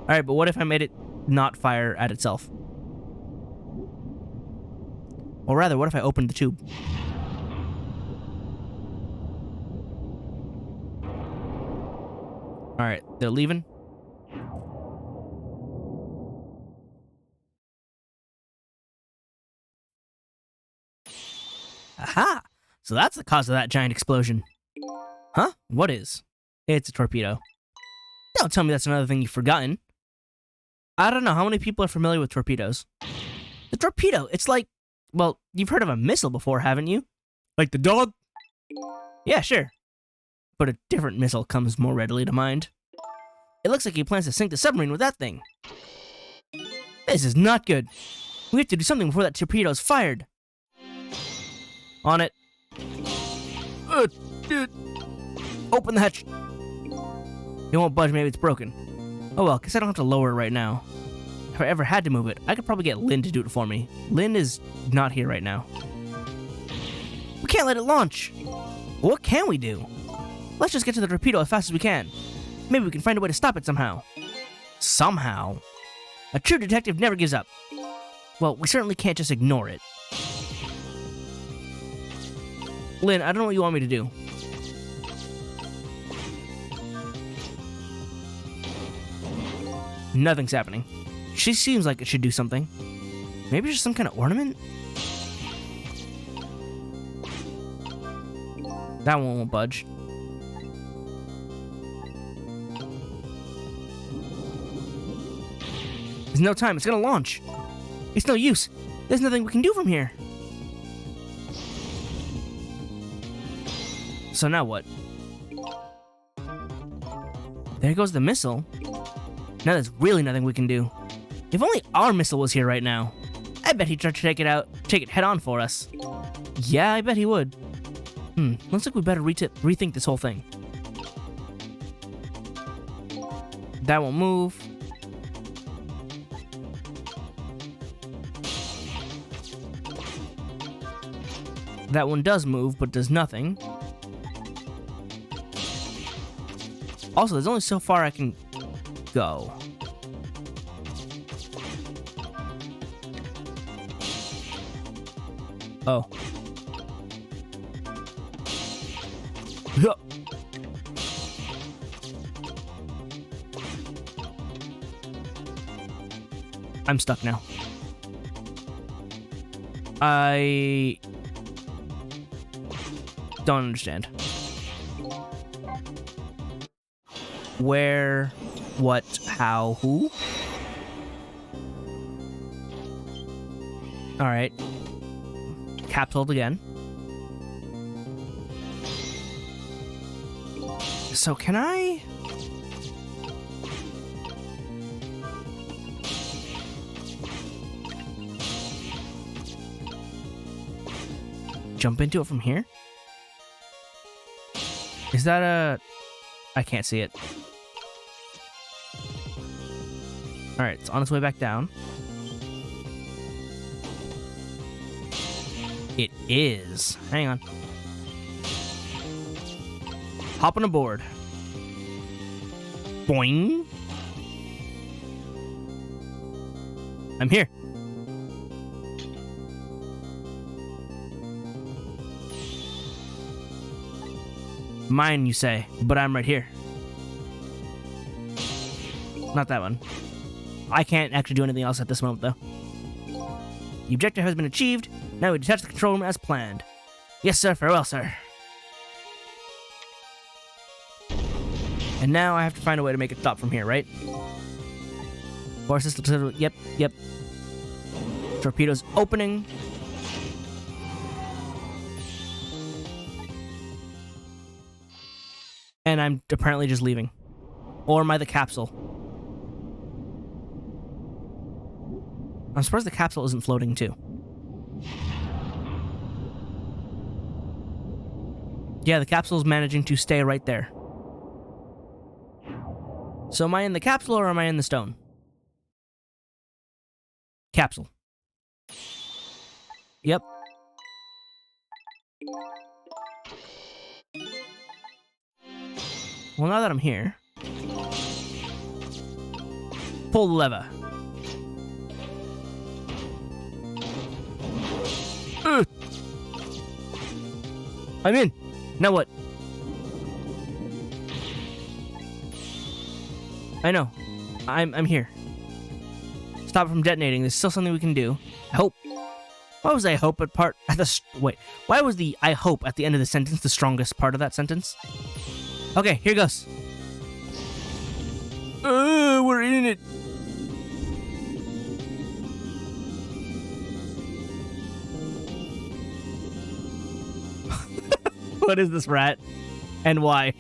Alright, but what if I made it not fire at itself? Or rather, what if I opened the tube? Alright, they're leaving. Aha! So that's the cause of that giant explosion. Huh? What is? It's a torpedo. Don't tell me that's another thing you've forgotten. I don't know how many people are familiar with torpedoes. The torpedo, it's like, well, you've heard of a missile before, haven't you? Like the dog? Yeah, sure. But a different missile comes more readily to mind. It looks like he plans to sink the submarine with that thing. This is not good. We have to do something before that torpedo is fired. On it. Open the hatch. It won't budge, maybe it's broken. Oh well, guess I don't have to lower it right now. If I ever had to move it, I could probably get Lynn to do it for me. Lynn is not here right now. We can't let it launch. What can we do? Let's just get to the torpedo as fast as we can. Maybe we can find a way to stop it somehow. Somehow? A true detective never gives up. Well, we certainly can't just ignore it. Lynn, I don't know what you want me to do. Nothing's happening. She seems like it should do something. Maybe just some kind of ornament? That one won't budge. There's no time, it's gonna launch. It's no use. There's nothing we can do from here. So now what? There goes the missile. Now there's really nothing we can do. If only our missile was here right now. I bet he'd try to take it head on for us. Yeah, I bet he would. Looks like we better rethink this whole thing. That won't move. That one does move, but does nothing. Also, there's only so far I can go. Oh. I'm stuck now. I don't understand. Where, what, how, who? Alright. Capsuled again. So can I... jump into it from here? Is that a... I can't see it. Alright, it's on its way back down. It is. Hang on. Hopping aboard. Boing. I'm here. Mine, you say, but I'm right here. Not that one. I can't actually do anything else at this moment, though. The objective has been achieved. Now we detach the control room as planned. Yes, sir. Farewell, sir. And now I have to find a way to make it stop from here, right? Force this to... Yep. Torpedo's opening. And I'm apparently just leaving. Or am I the capsule? I'm surprised the capsule isn't floating too. Yeah, the capsule's managing to stay right there. So am I in the capsule or am I in the stone? Capsule. Yep. Well, now that I'm here... Pull the lever. I'm in. Now what? I know. I'm here. Stop it from detonating. There's still something we can do. I hope. Why was I hope at part at the wait? Why was the I hope at the end of the sentence the strongest part of that sentence? Okay, here goes. We're in it. What is this rat? And why?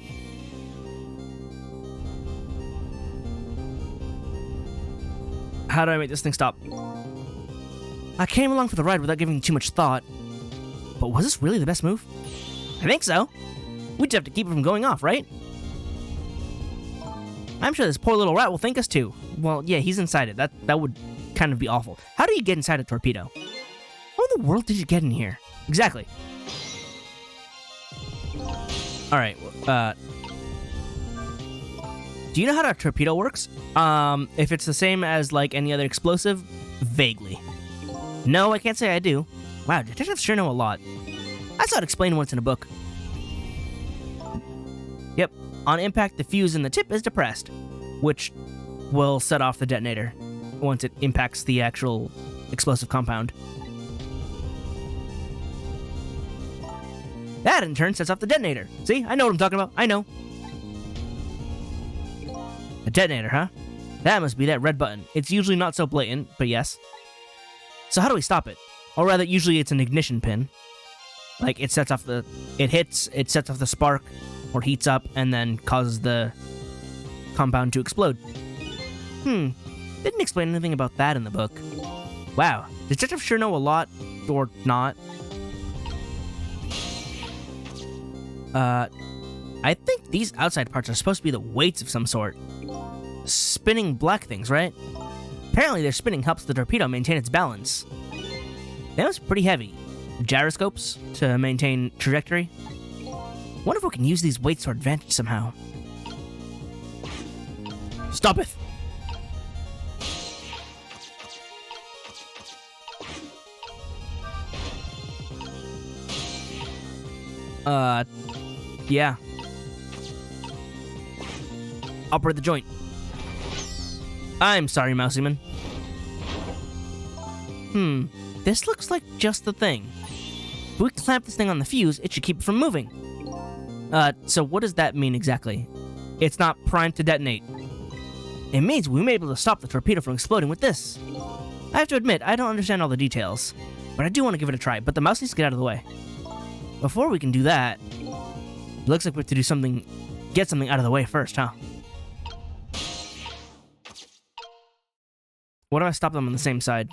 How do I make this thing stop? I came along for the ride without giving too much thought. But was this really the best move? I think so. We just have to keep it from going off, right? I'm sure this poor little rat will thank us too. Well, yeah, he's inside it. That would kind of be awful. How do you get inside a torpedo? How in the world did you get in here? Exactly. Alright, do you know how a torpedo works? If it's the same as, like, any other explosive? Vaguely. No, I can't say I do. Wow, detectives sure know a lot. I saw it explained once in a book. Yep, on impact, the fuse in the tip is depressed, which will set off the detonator once it impacts the actual explosive compound. That, in turn, sets off the detonator. See? I know what I'm talking about. I know. A detonator, huh? That must be that red button. It's usually not so blatant, but yes. So how do we stop it? Or rather, usually it's an ignition pin. Like, it sets off the... It hits, it sets off the spark, or heats up, and then causes the compound to explode. Didn't explain anything about that in the book. Wow. Detectives sure know a lot, or not. I think these outside parts are supposed to be the weights of some sort. Spinning black things, right? Apparently their spinning helps the torpedo maintain its balance. That was pretty heavy. Gyroscopes to maintain trajectory. Wonder if we can use these weights to our advantage somehow. Stop it! Yeah. Operate the joint. I'm sorry, Mousyman. This looks like just the thing. If we clamp this thing on the fuse, it should keep it from moving. So what does that mean exactly? It's not primed to detonate. It means we may be able to stop the torpedo from exploding with this. I have to admit, I don't understand all the details, but I do want to give it a try, but the mouse needs to get out of the way. Before we can do that, it looks like we have to do something, get something out of the way first, huh? What if I stop them on the same side?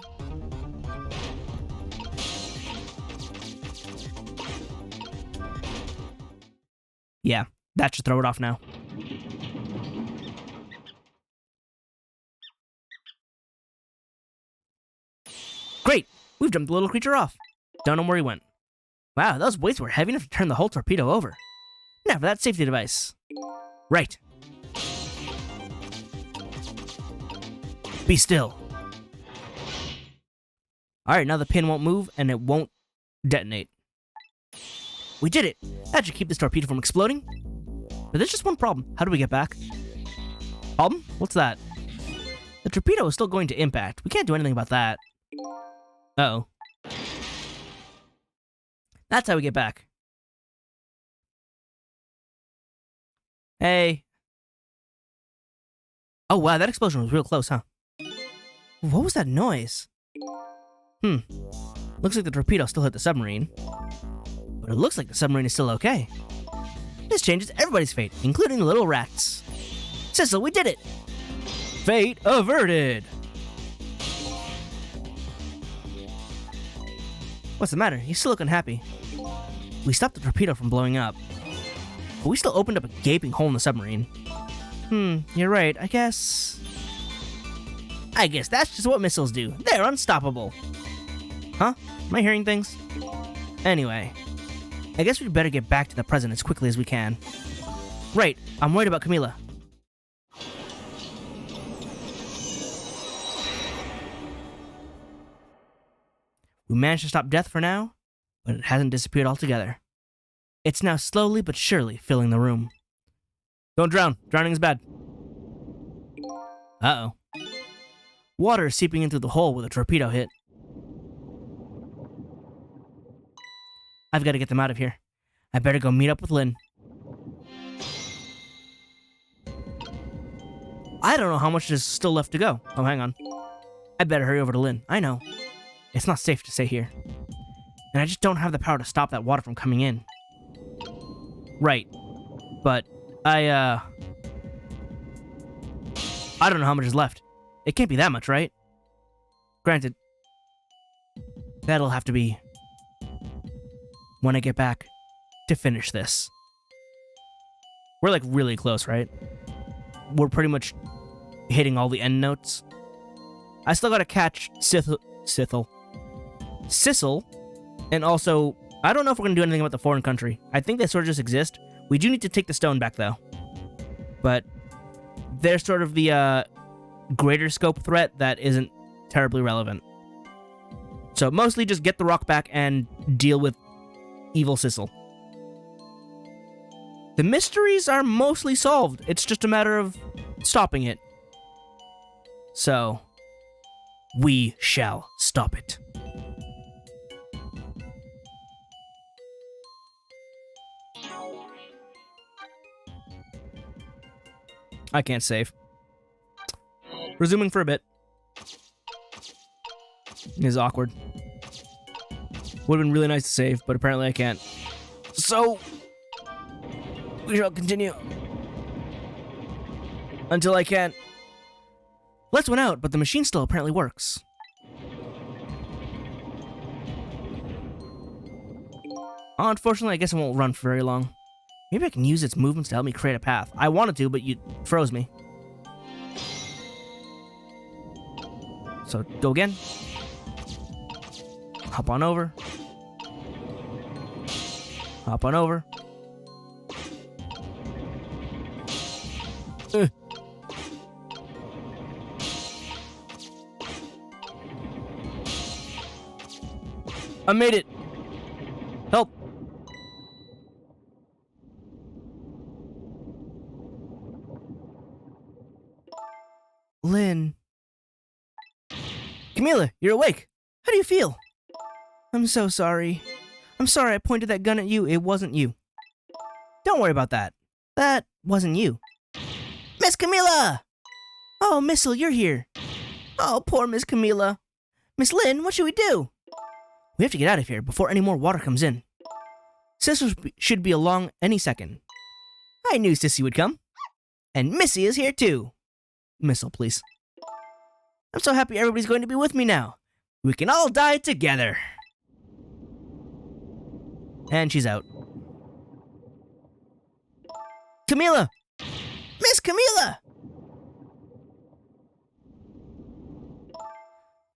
Yeah, that should throw it off now. Great! We've jumped the little creature off. Don't know where he went. Wow, those weights were heavy enough to turn the whole torpedo over. Now for that safety device. Right. Be still. Alright, now the pin won't move and it won't detonate. We did it! That should keep this torpedo from exploding. But there's just one problem. How do we get back? Problem? What's that? The torpedo is still going to impact. We can't do anything about that. Uh-oh. That's how we get back. Hey. Oh, wow, that explosion was real close, huh? What was that noise? Looks like the torpedo still hit the submarine. But it looks like the submarine is still okay. This changes everybody's fate, including the little rats. Sissel, we did it! Fate averted! What's the matter? You still look unhappy. We stopped the torpedo from blowing up. But we still opened up a gaping hole in the submarine. You're right, I guess that's just what missiles do. They're unstoppable. Huh? Am I hearing things? Anyway, I guess we'd better get back to the present as quickly as we can. Right, I'm worried about Camila. We managed to stop death for now, but it hasn't disappeared altogether. It's now slowly but surely filling the room. Don't drown. Drowning is bad. Uh-oh. Water is seeping into the hole where the torpedo hit. I've got to get them out of here. I better go meet up with Lynn. I don't know how much is still left to go. Oh, hang on. I better hurry over to Lynn. I know. It's not safe to stay here. And I just don't have the power to stop that water from coming in. Right. But I don't know how much is left. It can't be that much, right? Granted, that'll have to be when I get back to finish this. We're like really close, right? We're pretty much hitting all the end notes. I still gotta catch Sissel, and also, I don't know if we're gonna do anything about the foreign country. I think they sort of just exist. We do need to take the stone back, though. But they're sort of the greater scope threat that isn't terribly relevant. So mostly just get the rock back and deal with evil Sissel. The mysteries are mostly solved. It's just a matter of stopping it. So, we shall stop it. I can't save. Resuming for a bit. It is awkward. Would have been really nice to save, but apparently I can't. So, we shall continue. Until I can. Lights went out, but the machine still apparently works. Unfortunately, I guess it won't run for very long. Maybe I can use its movements to help me create a path. I wanted to, but you froze me. So, go again. Hop on over. Hop on over. I made it. Help. Lynn. Camila, you're awake. How do you feel? I'm so sorry. I'm sorry I pointed that gun at you. It wasn't you. Don't worry about that. That wasn't you. Miss Camila! Oh, Missile, you're here. Oh, poor Miss Camila. Miss Lynn, what should we do? We have to get out of here before any more water comes in. Sister should be along any second. I knew Sissy would come. And Missy is here too. Missile, please. I'm so happy everybody's going to be with me now. We can all die together. And she's out. Camila! Miss Camila!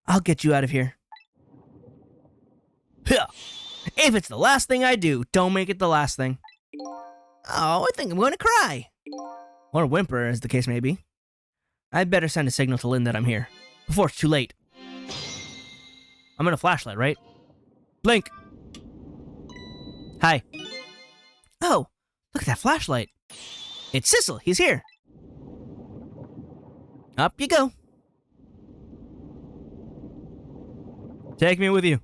I'll get you out of here. If it's the last thing I do, don't make it the last thing. Oh, I think I'm going to cry. Or whimper, as the case may be. I'd better send a signal to Lynn that I'm here, before it's too late. I'm in a flashlight, right? Blink! Hi. Oh, look at that flashlight. It's Sissel, he's here. Up you go. Take me with you.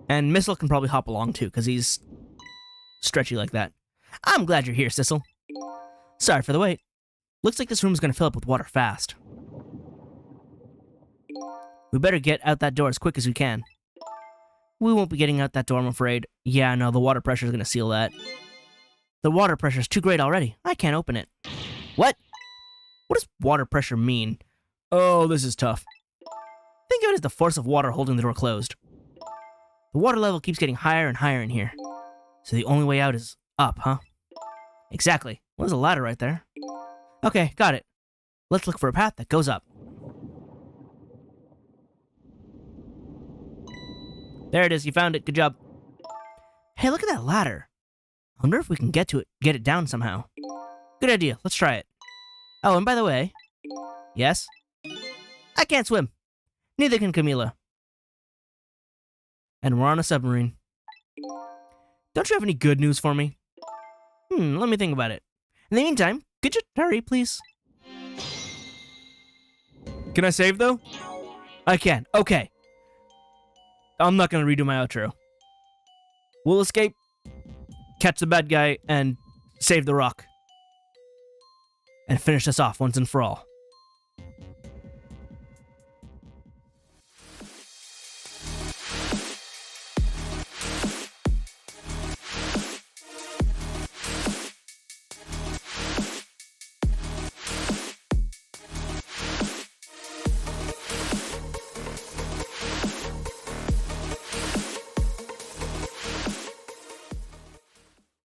And Missile can probably hop along too, because he's stretchy like that. I'm glad you're here, Sissel. Sorry for the wait. Looks like this room's gonna fill up with water fast. We better get out that door as quick as we can. We won't be getting out that door, I'm afraid. Yeah, no, the water pressure's gonna seal that. The water pressure's too great already. I can't open it. What? What does water pressure mean? Oh, this is tough. Think of it as the force of water holding the door closed. The water level keeps getting higher and higher in here. So the only way out is up, huh? Exactly. Well, there's a ladder right there. Okay, got it. Let's look for a path that goes up. There it is, you found it. Good job. Hey, look at that ladder. I wonder if we can get it down somehow. Good idea. Let's try it. Oh, and by the way... Yes? I can't swim. Neither can Camila. And we're on a submarine. Don't you have any good news for me? Let me think about it. In the meantime, could you hurry, please? Can I save, though? I can. Okay. I'm not going to redo my outro. We'll escape, catch the bad guy, and save the rock. And finish this off once and for all.